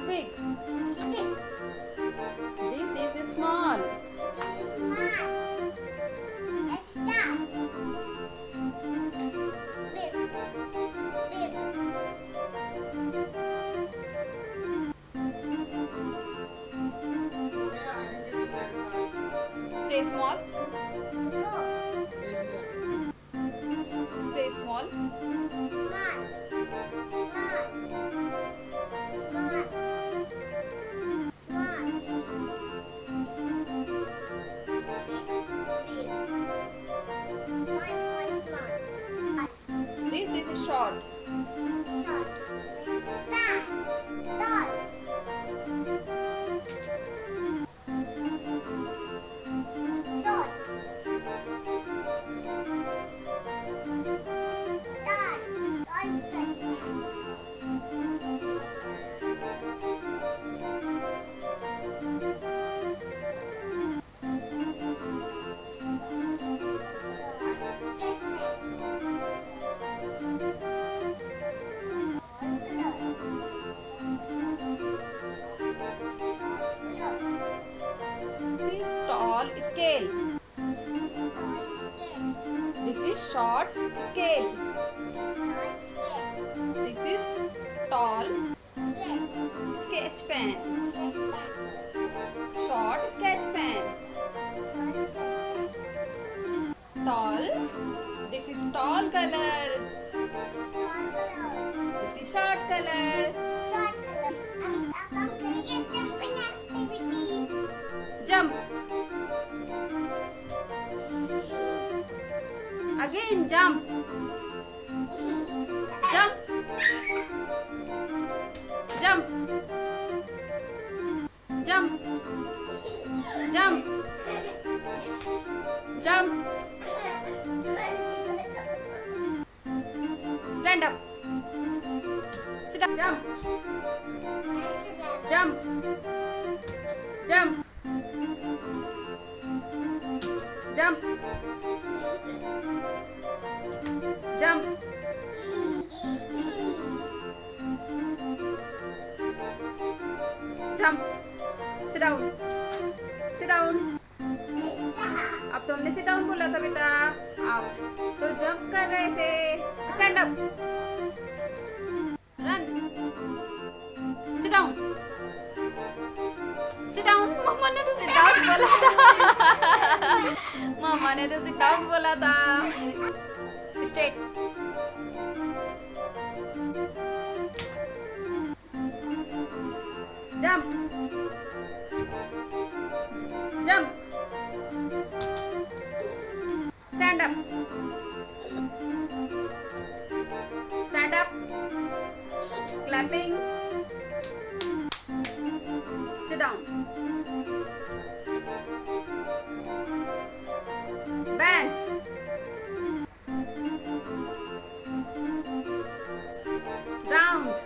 big. Big. This is small. Small. Let's start. Big. Big. Say small. Go. Say small. Small. Small. Small. Small. Big. Big. Small, small, small. This is short. Short. Let's start. Tall. Tall. Tall. Tall specimen. Short specimen. This tall scale. This is short scale. This is tall sketch pen. Short sketch pen. Tall. This is tall color. This is short color. Jump. Again jump. Jump. Jump. Jump. Jump. Jump. Stand up. Sit up. Jump. Jump. Jump. Jump. Jump. Jump. Sit down. Sit down. अब तो हमने sit down बोला था बेटा. आप तो jump कर रहे थे. Stand up. Run. Sit down. Sit down. मम्मा ने तो sit down बोला था. मम्मा ने तो sit down बोला था. Straight. Jump. Jump. Stand up. Stand up. Clapping. Sit down. Bend. Round.